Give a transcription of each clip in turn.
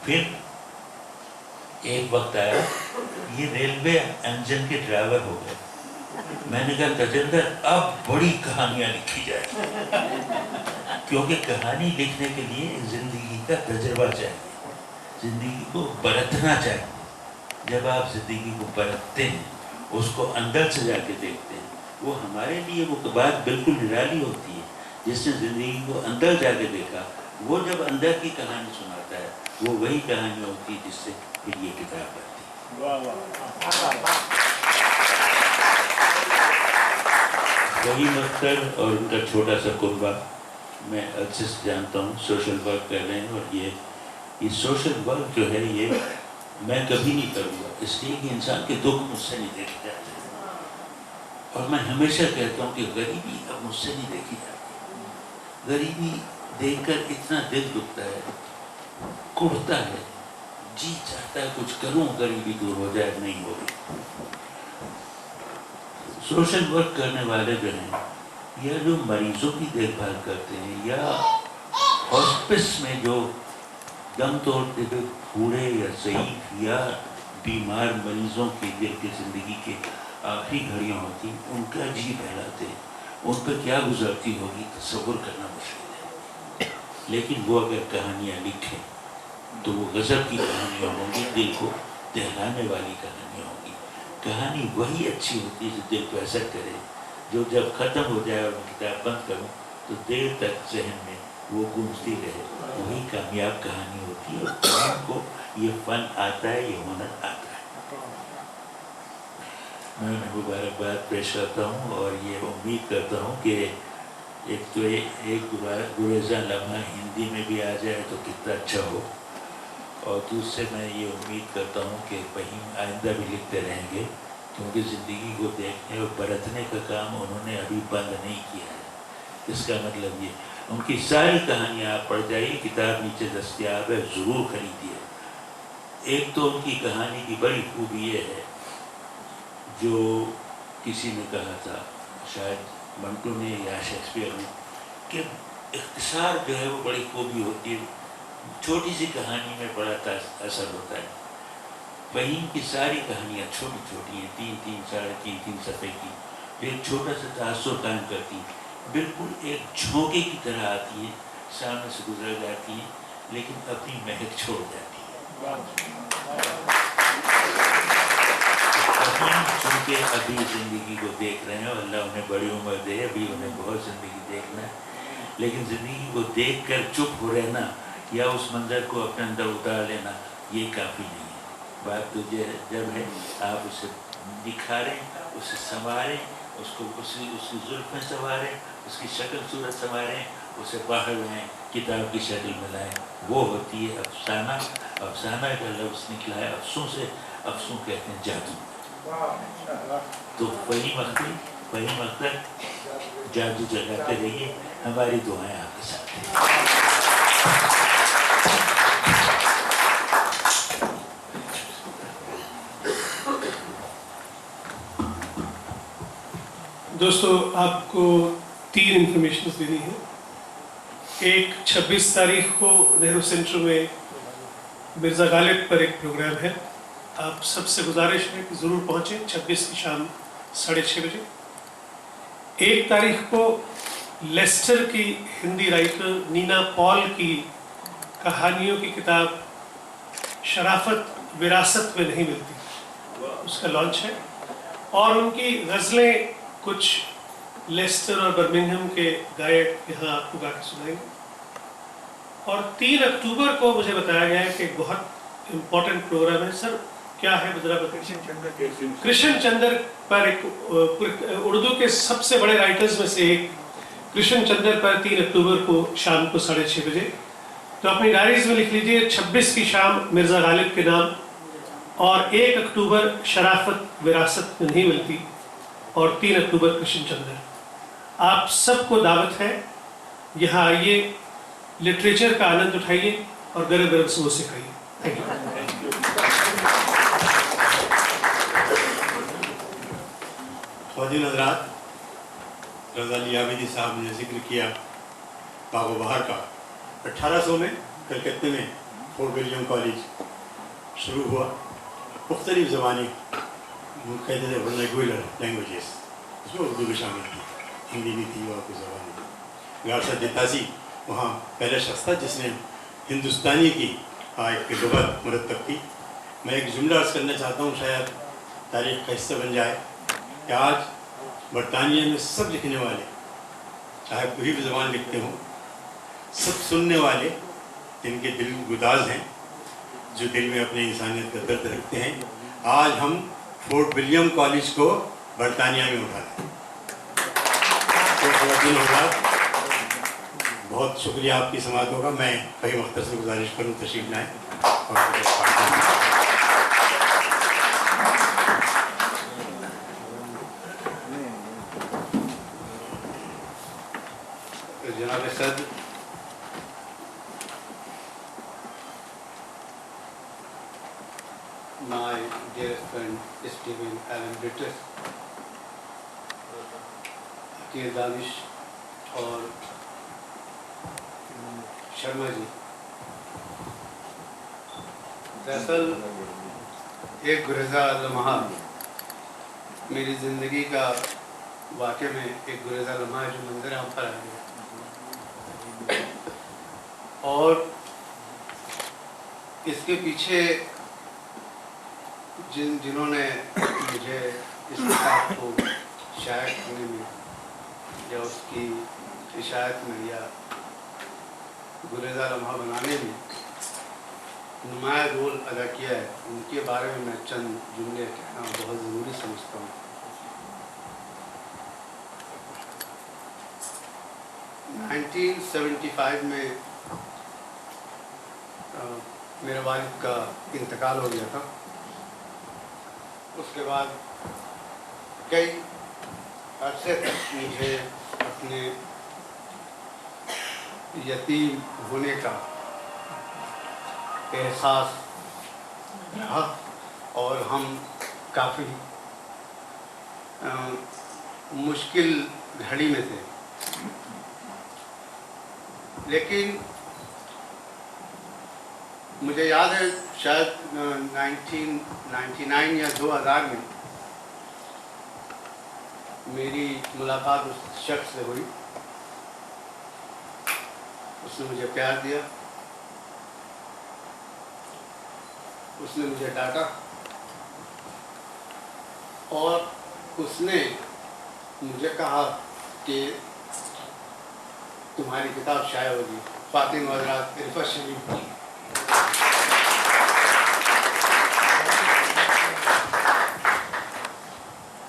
پھر ایک وقت آیا یہ ریلوے انجن کے ڈرائیور ہو گئے. میں نے کہا تجندر اب بڑی کہانیاں لکھی جائیں، کیونکہ کہانی لکھنے کے لیے زندگی کا تجربہ چاہیے، زندگی کو برتنا چاہیے. جب آپ زندگی کو برتتے ہیں، اس کو اندر سے جا کے دیکھتے ہیں، وہ ہمارے لیے وہ بات بالکل نرالی ہوتی ہے. جس نے زندگی کو اندر جا کے دیکھا، وہ جب اندر کی کہانی سناتا ہے، وہ وہی کہانی ہوتی ہے جس سے پھر یہ کتاب بنتی ہے. وحیم اختر اور ان کا چھوٹا سا کنبہ، میں عرصے سے جانتا ہوں، سوشل ورک کر رہے ہیں. اور یہ سوشل ورک جو ہے یہ میں کبھی نہیں کروں گا، اس لیے کہ انسان کے دکھ مجھ سے نہیں دیکھے جاتے. اور میں ہمیشہ کہتا ہوں کہ غریبی اب مجھ سے نہیں دیکھی جاتی. غریبی دیکھ کر اتنا دل دکھتا ہے، کڑتا ہے، جی چاہتا ہے کچھ کروں غریبی دور ہو جائے، نہیں ہو رہی. سوشل ورک کرنے والے جو ہیں یا جو مریضوں کی دیکھ بھال کرتے ہیں یا ہاسپس میں جو دم توڑتے ہوئے بوڑھے یا ضعیف یا بیمار مریضوں کے دل کی زندگی کے آخری گھڑیاں ہوتی، ان کا جی بہلاتے، ان پہ کیا گزرتی ہوگی تصور کرنا مشکل ہے. لیکن وہ اگر کہانیاں لکھیں تو وہ غضب کی کہانیاں ہوں گی، دل کو دہلانے والی کہانیاں ہوں گی. کہانی وہی اچھی ہوتی ہے جو دل کو اثر کرے، جو جب ختم ہو جائے اور میں کتاب بند کروں تو دیر تک ذہن میں وہ گونجتی رہے. وہی کامیاب کہانی ہوتی ہے، اور قوم کو یہ فن آتا ہے، یہ ہنر آتا ہے. میں انہیں مبارکباد پیش کرتا ہوں اور یہ امید کرتا ہوں کہ ایک تو ایک گریزاں لمحہ ہندی میں بھی آ جائے تو کتنا اچھا ہو، اور دوسرے میں یہ امید کرتا ہوں کہ فہیم آئندہ بھی لکھتے رہیں گے، کیونکہ زندگی کو دیکھنے اور برتنے کا کام انہوں نے ابھی بند نہیں کیا ہے. اس کا مطلب یہ ان کی ساری کہانیاں آپ پڑھ جائیے، کتاب نیچے دستیاب ہے، ضرور خریدیے. ایک تو ان کی کہانی کی بڑی خوبی یہ ہے، جو کسی نے کہا تھا، شاید منٹو نے یا شیکسپیئر نے، کہ اختصار جو ہے وہ بڑی خوبی ہوتی ہے، چھوٹی سی کہانی میں بڑا اثر ہوتا ہے. فہیم کی ساری کہانیاں چھوٹی چھوٹی ہیں، 3 ساڑھے 3 صفحے کی، جو ایک چھوٹا سا تاثر قائم کرتی ہیں، بالکل ایک جھونکے کی طرح آتی ہیں، سامنے سے گزر جاتی ہیں، لیکن اپنی مہک چھوڑ جاتی ہے. چونکہ ابھی زندگی کو دیکھ رہے ہیں، اور اللہ انہیں بڑی عمر دے، ابھی انہیں بہت زندگی دیکھنا ہے، لیکن زندگی کو دیکھ کر چپ ہو رہنا یا اس منظر کو اپنے اندر اتار لینا یہ کافی نہیں ہے. بات تو جب ہے آپ اسے نکھاریں، اسے سنواریں، اس کی زلفیں سنواریں، اس کی شکل صورت سنواریں، اسے باہر لائیں، کتاب کی شکل میں لائیں. وہ ہوتی ہے افسانہ. افسانہ کا لفظ نکلا ہے افسوں سے، افسوں کہتے ہیں جادو. تو فہیم اختر جادو جگاتے رہیے. ہماری دعائیں آپ کے ساتھ ہیں. دوستو، آپ کو 3 انفارمیشنز دینی ہیں. ایک 26 تاریخ کو نہرو سینٹر میں مرزا غالب پر ایک پروگرام ہے. آپ سب سے گزارش ہے کہ ضرور پہنچیں 26 کی شام 6:30 بجے. 1 تاریخ کو لیسٹر کی ہندی رائٹر نینا پال کی کہانیوں کی کتاب شرافت وراثت میں نہیں ملتی، اس کا لانچ ہے. اور ان کی غزلیں کچھ لیسٹر اور برمنگھم کے گائک یہاں آپ کو گا کے سنائیں گے. اور 3 اکتوبر کو مجھے بتایا گیا ہے کہ ایک بہت امپورٹنٹ پروگرام ہے. سر کیا ہے ذرا بتائیے. کرشن چندر پر ایک اردو کے سب سے بڑے رائٹرز میں سے ایک کرشن چندر پر 3 اکتوبر کو شام کو 6:30 بجے. تو اپنی ڈائریز میں لکھ لیجئے 26 کی شام مرزا غالب کے نام، اور 1 اکتوبر شرافت وراثت میں نہیں ملتی، اور 3 اکتوبر کرشن چندر. آپ سب کو دعوت ہے، یہاں آئیے، لٹریچر کا آنند اٹھائیے اور گرم گرم سموسے کھائیے. Thank you. خواتین حضرات، غزالی عابدی صاحب نے ذکر کیا باغ و بہار کا. 1800 میں کلکتے میں फोर्ट विलियम कॉलेज शुरू हुआ। मुख्तलिफ ज़बानें कहते थे वर्नाक्युलर लैंग्वेजेस, उसमें उर्दू भी शामिल थी, हिंदी भी थी और कुछ ज़बानें थी। गारसा जितासी वहाँ पहला शख्स था जिसने हिंदुस्तानी की एक लुग़त मुरतब की। मैं एक जुमला अर्ज़ करना चाहता हूँ, शायद तारीख़ का हिस्सा बन जाए कि आज बरतानिया में सब लिखने वाले, चाहे कोई भी ज़बान लिखते हों, सब सुनने वाले जिनके दिल गुदाज हैं, जो दिल में अपने इंसानियत का दर्द रखते हैं, आज हम फोर्ट विलियम कॉलेज को बरतानिया में उठा रहे हैं। तो बहुत शुक्रिया आपकी समाअतों का। मैं फ़हीम अख्तर से गुजारिश करूँ तशरीफ़ लाएँ और जनाब सद my dearest friend Stephen Alan Brittis, Aqeel Danish और शर्मा जी, दरअसल एक गुरेज़ा लम्हा मेरी ज़िंदगी का वाक़े में एक गुरेज़ा लम्हा है जो मंदिर हम पर आ गया। और इसके पीछे जिन्होंने मुझे इस किताब को शायद करने में या उसकी इशायत में या गुरेज़ा लम्हा बनाने में नुमाया रोल अदा किया है, उनके बारे में मैं चंद जुमले कहना बहुत ज़रूरी समझता हूँ। 1975 में मेरे वालिद का इंतकाल हो गया था। उसके बाद कई अरसे तक मुझे अपने यतीम होने का एहसास रहा और हम काफ़ी मुश्किल घड़ी में थे। लेकिन मुझे याद है शायद 1999 या 2000 में मेरी मुलाकात उस शख्स से हुई। उसने मुझे प्यार दिया, उसने मुझे डांटा और उसने मुझे कहा कि तुम्हारी किताब शाये होगी, फातिमा हज़रात इरफत शरीफ की।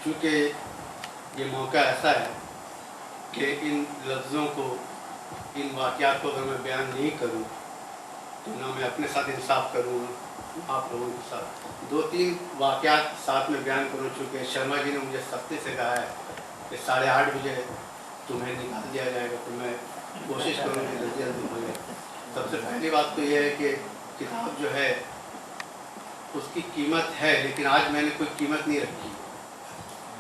चूँकि ये मौका ऐसा है कि इन लफ्ज़ों को, इन वाक़यात को अगर मैं बयान नहीं करूँ तो ना मैं अपने साथ इंसाफ करूँ, आप लोगों के साथ 2-3 वाक़यात साथ में बयान करूँ। चूँकि शर्मा जी ने मुझे सख्ती से कहा है कि 8:30 बजे तुम्हें निकाल दिया जाएगा, तो मैं कोशिश करूँगी कि जल्दी जल्दी हो जाए। सबसे पहली बात तो ये है कि किताब जो है उसकी कीमत है, लेकिन आज मैंने कोई कीमत नहीं रखी।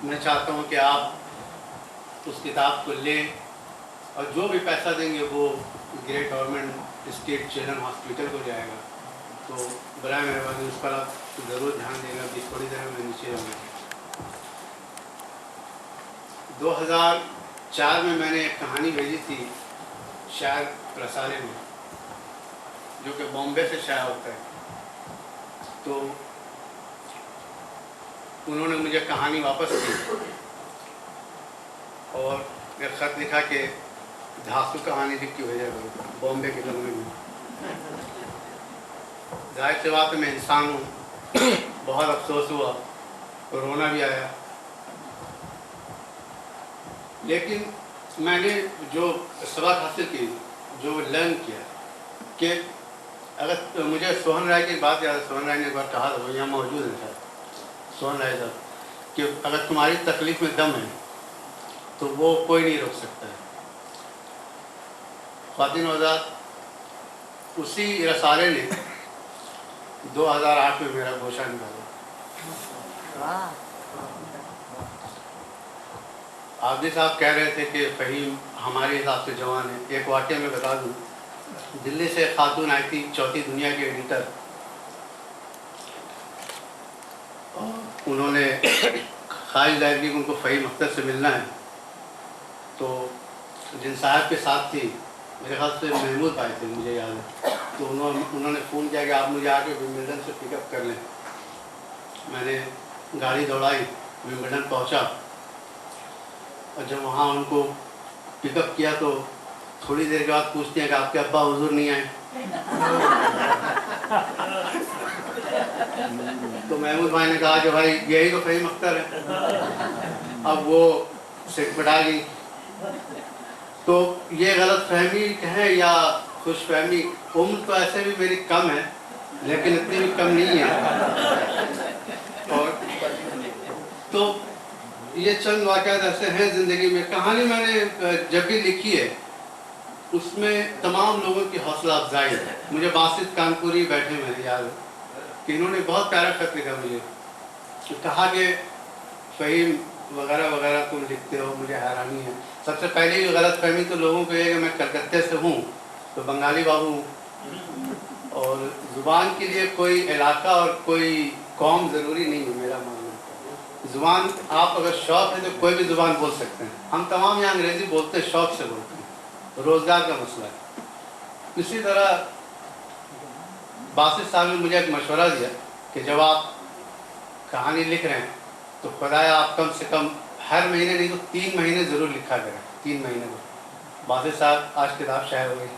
मैं चाहता हूँ कि आप उस किताब को लें और जो भी पैसा देंगे वो great government state children hospital को जाएगा। तो बराए मेहरबानी उस पर आप ज़रूर ध्यान देना। अभी थोड़ी देर में नीचे जाऊँगा। 2004 में मैंने एक कहानी भेजी थी शायर रसाले में, जो कि बॉम्बे से शाया होता है। तो उन्होंने मुझे कहानी वापस की और एक ख़त लिखा कि धांसू कहानी लिख के भेजा करो बॉम्बे के लंबे में। जाहिर सी बात है मैं इंसान हूँ, बहुत अफसोस हुआ, रोना भी आया। लेकिन मैंने जो सबक हासिल की, जो लर्न किया कि अगर तो मुझे सोहन राय की बात याद है। सोहन राय ने एक बार कहा था, वो यहाँ मौजूद है शायद, सोहन राय साहब, कि अगर तुम्हारी तकलीफ़ में दम है तो वो कोई नहीं रोक सकता है। ख़वातीन आज़ाद उसी रसाले ने 2008 में मेरा गोशा निकाला। आबदी साहब कह रहे थे कि फ़हीम हमारे हिसाब से जवान है। एक वाक़या में बता दूँ, दिल्ली से खातून आई थी, चौथी दुनिया के एडिटर। उन्होंने ख्वाहिश जाहिर की कि उनको फ़हीम अख्तर से मिलना है। तो जिन साहब के साथ थी, मेरे ख्याल से महमूद भाई थे, मुझे याद है, तो उन्होंने फ़ोन किया कि आप मुझे आके विंबलडन से पिकअप कर लें। मैंने गाड़ी दौड़ाई, विंबलडन पहुंचा, और जब वहाँ उनको पिकअप किया तो थोड़ी देर के बाद पूछते हैं कि आपके अब्बा हुजूर नहीं आए। तो महमूद भाई ने कहा कि भाई यही तो फ़हीम अख्तर है। अब वो सिटपटा गई। तो ये गलत फहमी कहें या खुश फहमी, उम्र तो ऐसे भी मेरी कम है, लेकिन इतनी भी कम नहीं है। और तो ये चंद वाक़यात ऐसे हैं ज़िंदगी में। कहानी मैंने जब भी लिखी है उसमें तमाम लोगों की हौसला अफजाई है। मुझे बासित कानपुरी बैठे मेरे याद है कि इन्होंने बहुत प्यारा खत लिखा मुझे, कहा कि फ़हीम वगैरह वगैरह तुम लिखते हो, मुझे हैरानी है। सबसे पहले ही गलत फहमी तो लोगों को ये है कि मैं कलकत्ते से हूँ तो बंगाली बाबू हूँ, और ज़ुबान के लिए कोई इलाका और कोई कौम ज़रूरी नहीं है। मेरा मानना ज़ुबान, आप अगर शौक़ है तो कोई भी ज़ुबान बोल सकते हैं। हम तमाम यहाँ अंग्रेज़ी बोलते हैं, शौक़ से बोलते हैं, रोज़गार का मसला है। इसी तरह बासित साहब ने मुझे एक मशवरा दिया कि जब आप कहानी लिख रहे हैं तो खुदाया आप कम से कम हर महीने नहीं तो 3 महीने ज़रूर लिखा करें। 3 महीने को बासित साहब आज किताब शायर हो गई।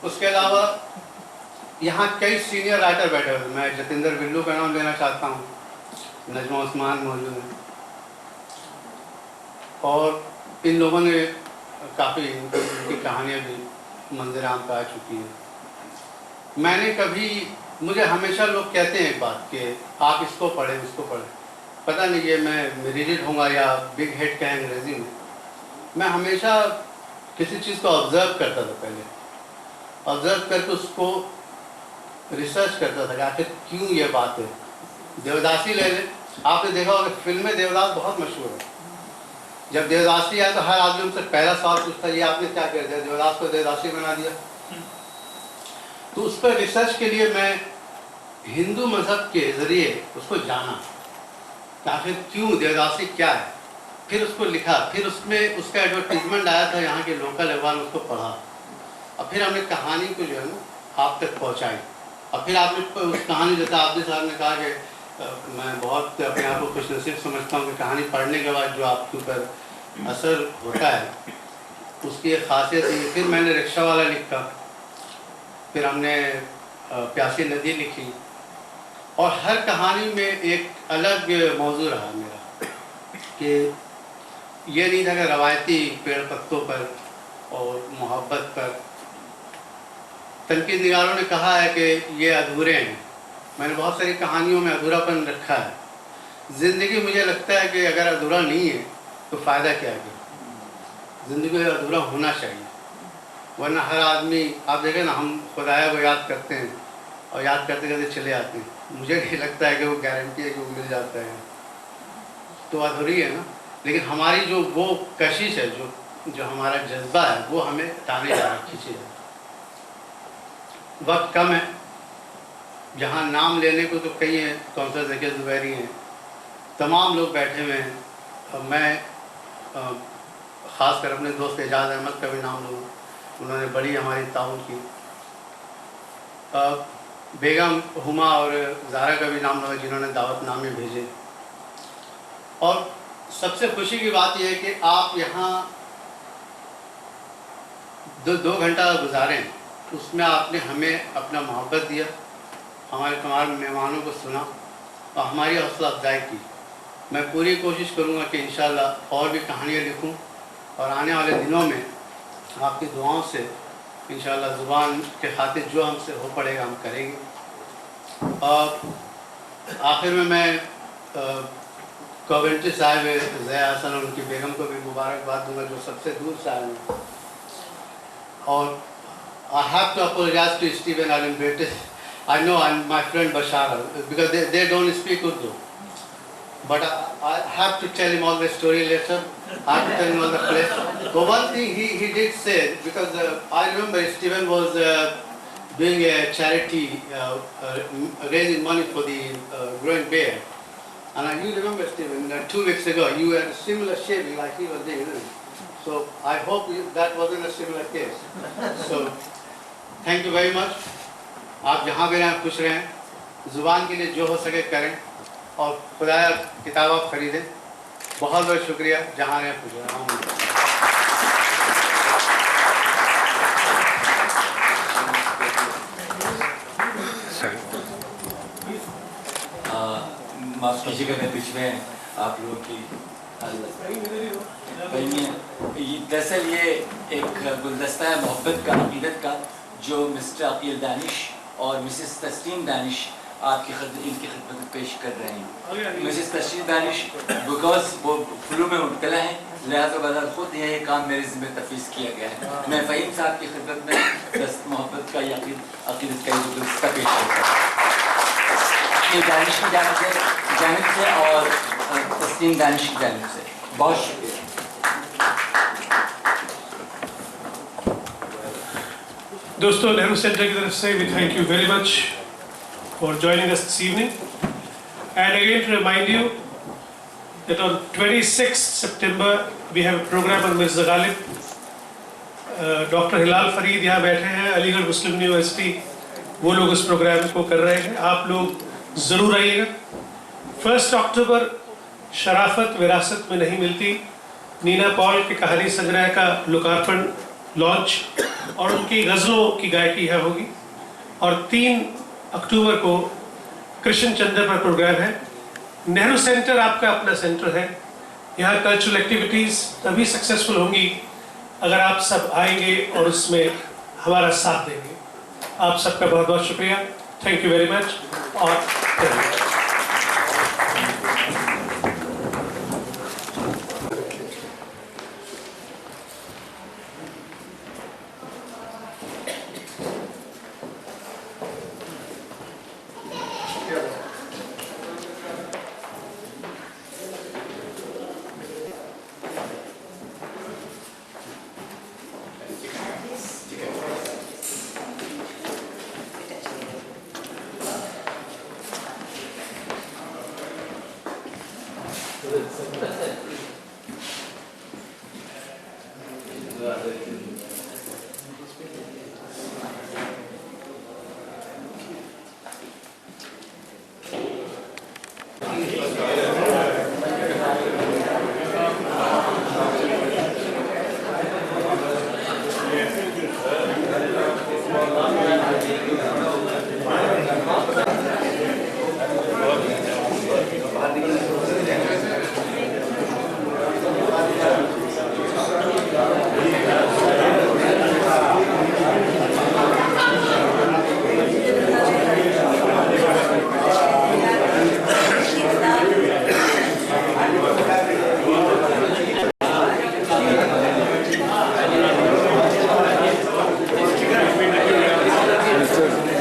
उसके अलावा यहाँ कई सीनियर राइटर बैठे हुए। मैं जतिंदर बिल्लू का नाम लेना चाहता हूँ, नजमा उस्मान मौजूद हैं, और इन लोगों ने काफ़ी उनकी कहानियाँ भी मंज़िर आम पे आ चुकी हैं। मैंने कभी, मुझे हमेशा लोग कहते हैं एक बात कि आप इसको पढ़ें, इसको पढ़ें। पता नहीं ये मैं रिजिड होऊंगा या बिग हेड का अंग्रेज़ी में। मैं हमेशा किसी चीज़ को ऑब्ज़र्व करता था, पहले ऑब्ज़र्व करके उसको रिसर्च करता था कि आखिर क्यों ये बात है। देवदासी ले लें, आपने देखा होगा फिल्म में देवदास बहुत मशहूर है। जब देवदासी आया तो हर आदमी उनसे पहला सवाल पूछता है, ये आपने क्या कर दिया, देवदास को देवदासी बना दिया। तो उस पर रिसर्च के लिए मैं हिंदू मज़हब के ज़रिए उसको जाना, आखिर क्यों देवदासी क्या है, फिर उसको लिखा, फिर उसमें उसका एडवर्टीजमेंट आया था यहाँ के लोकल अखबार, उसको पढ़ा, और फिर हमने कहानी को जो है ना आप तक पहुँचाई। और फिर आपने उस कहानी, जैसा आपने साहब ने कहा कि मैं बहुत अपने आप को खुशनसीब समझता हूँ कि कहानी पढ़ने के बाद जो आपके ऊपर असर होता है उसकी एक ख़ासियत है। फिर मैंने रिक्शा वाला लिखा, फिर हमने प्यासी नदी लिखी, और हर कहानी में एक अलग मौजू रहा मेरा कि ये नहीं था कि रवायती पेड़ पत्तों पर और मोहब्बत पर। तनकीद निगारों ने कहा है कि ये अधूरे हैं। मैंने बहुत सारी कहानियों में अधूरापन रखा है। ज़िंदगी मुझे लगता है कि अगर अधूरा नहीं है तो फ़ायदा क्या है। ज़िंदगी में अधूरा होना चाहिए, वरना हर आदमी, आप देखें ना, हम खुदाया को याद करते हैं और याद करते करते चले आते हैं। मुझे नहीं लगता है कि वो गारंटी है कि वो मिल जाता है, तो अधूरी है ना। लेकिन हमारी जो वो कशिश है, जो हमारा जज्बा है, वो हमें ताने जा रहा, खींचे जा रहा। वक्त कम है, जहाँ नाम लेने को तो कई हैं, कौंसल ज़की ज़ुबैरी हैं, तमाम लोग बैठे हुए हैं। मैं ख़ास कर अपने दोस्त एजाज अहमद का भी नाम लूँ, उन्होंने बड़ी हमारी ताउन की। बेगम हुमा और ज़ारा का भी नाम लूँ, जिन्होंने दावतनामे भेजे। और सबसे खुशी की बात यह है कि आप यहाँ दो घंटा गुजारें, उसमें आपने हमें अपना मोहब्बत दिया, हमारे तमाम मेहमानों को सुना और हमारी हौसला अफजाई की। मैं पूरी कोशिश करूँगा कि इंशाअल्लाह और भी कहानियाँ लिखूँ, और आने वाले दिनों में आपकी दुआओं से इंशाअल्लाह ज़ुबान के खातिर जो हमसे हो पड़ेगा हम करेंगे। और आखिर में मैं कॉवेंट्री साहिब ज़या हसन और उनकी बेगम को भी मुबारकबाद दूँगा, जो सबसे दूर से आए हैं। और I have to apologize to Stephen and British. I know I'm my friend Bashar, because they don't speak Urdu. But I have to tell him all the story later. I have to tell you all the place. But one thing he did say, because I remember Stephen was doing a charity, raising money for the growing bear. And you remember, Stephen, 2 weeks ago, you had a similar shaving like he was doing, isn't it? So I hope that wasn't a similar case. So thank you very much. آپ جہاں بھی رہیں خوش رہیں, زبان کے لیے جو ہو سکے کریں, اور خدایا کتاب آپ خریدیں. بہت بہت شکریہ, جہاں رہیں خوش رہیں. معاف کیجیے گا میں بیچ میں آپ لوگوں کی دراصل یہ ایک گلدستہ ہے محبت کا, عقیدت کا, جو مسٹر عقیل دانش اور مسز تسلیم دانش آپ کی ان کی خدمت میں پیش کر رہے ہیں. مسز تسلیم دانش بیکاز وہ فلو میں مبتلا ہیں, لہٰذا بدل خود یہ کام میرے ذمہ تفویض کیا گیا ہے. میں فہیم صاحب کی خدمت میں محبت کا یا عقیدت کا یہ گلدستہ پیش کرتا ہوں. دانش کی جانب سے اور تسلیم دانش کی جانب سے بہت شکریہ. دوستو, نہرو سینٹر کی طرف سے we thank you very much for joining us this evening, and again to remind you that on 26th September we have a program on Mirza Ghalib. Doctor Hilal Farid یہاں بیٹھے ہیں, علی گڑھ مسلم یونیورسٹی, وہ لوگ اس پروگرام کو کر رہے ہیں. آپ لوگ ضرور آئیے گا. 1 اکتوبر شرافت وراثت میں نہیں ملتی, نینا پال کے کہانی سنگرہ کا لوکارپن لانچ اور ان کی غزلوں کی گائکی ہے ہوگی. اور 3 اکتوبر کو کرشن چندر پر پروگرام ہے. نہرو سینٹر آپ کا اپنا سینٹر ہے, یہاں کلچرل ایکٹیویٹیز تبھی سکسیسفل ہوں گی اگر آپ سب آئیں گے اور اس میں ہمارا ساتھ دیں گے. آپ سب کا بہت بہت شکریہ. Thank you very much. اور Mr.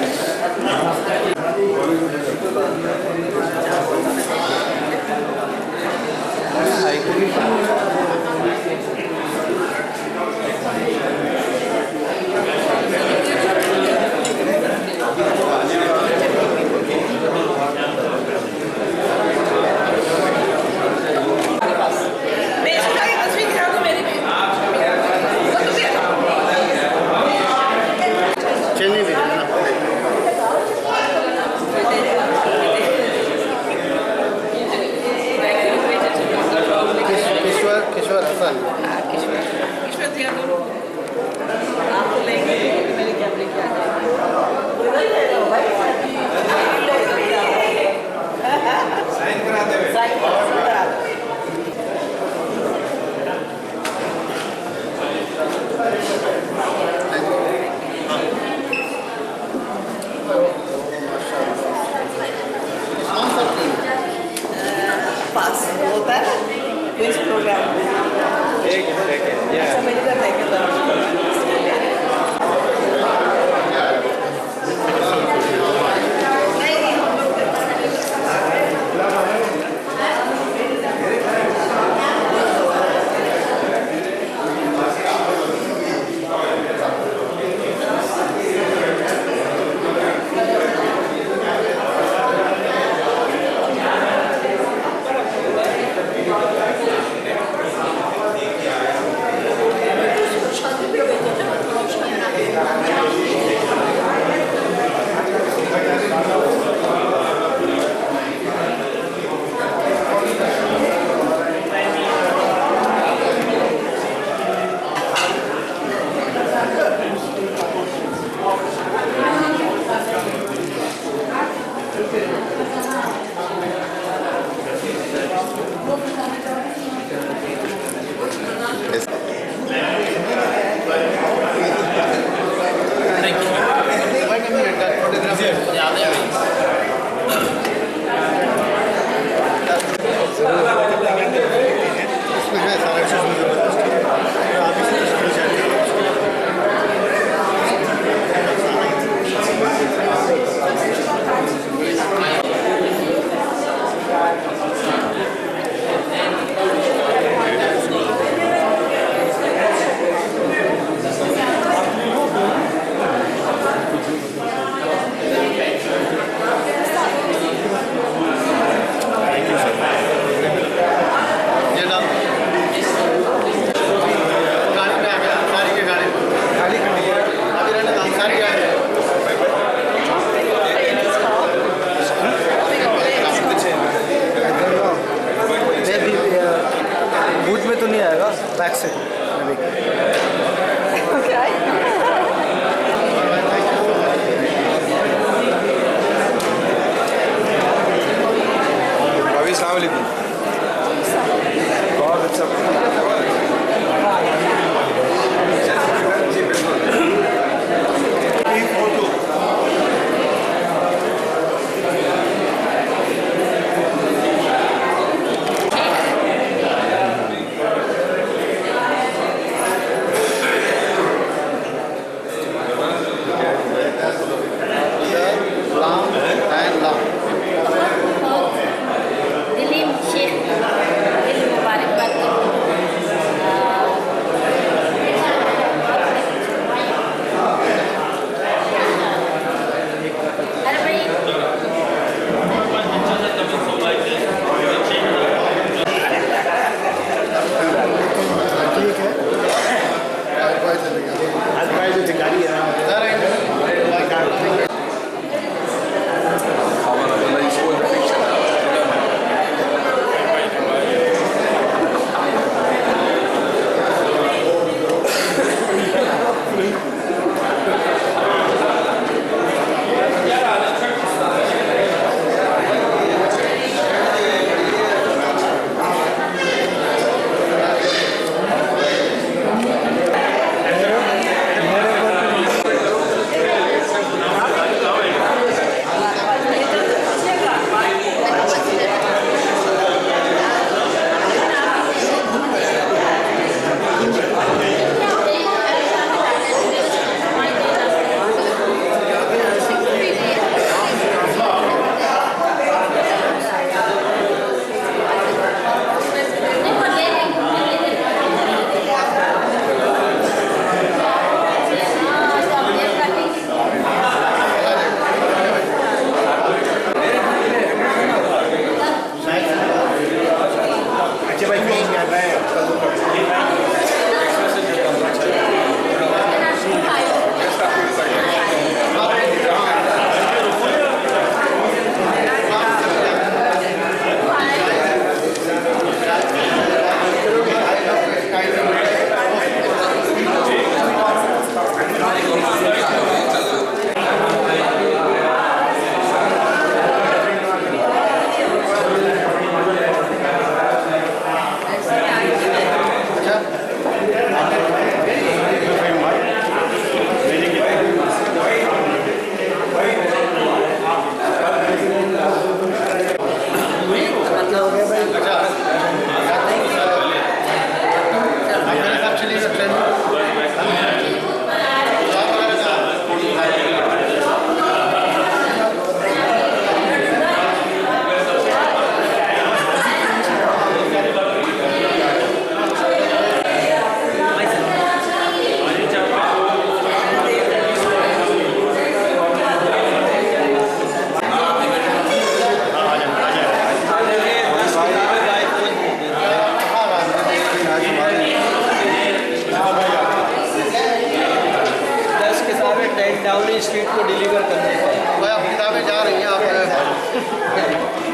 अपनी स्पीड को डिलीवर करने का। भाई आप किताबें जा रही हैं, आप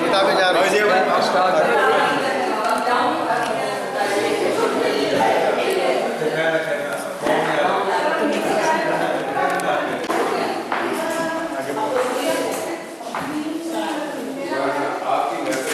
किताबें जा रही हैं।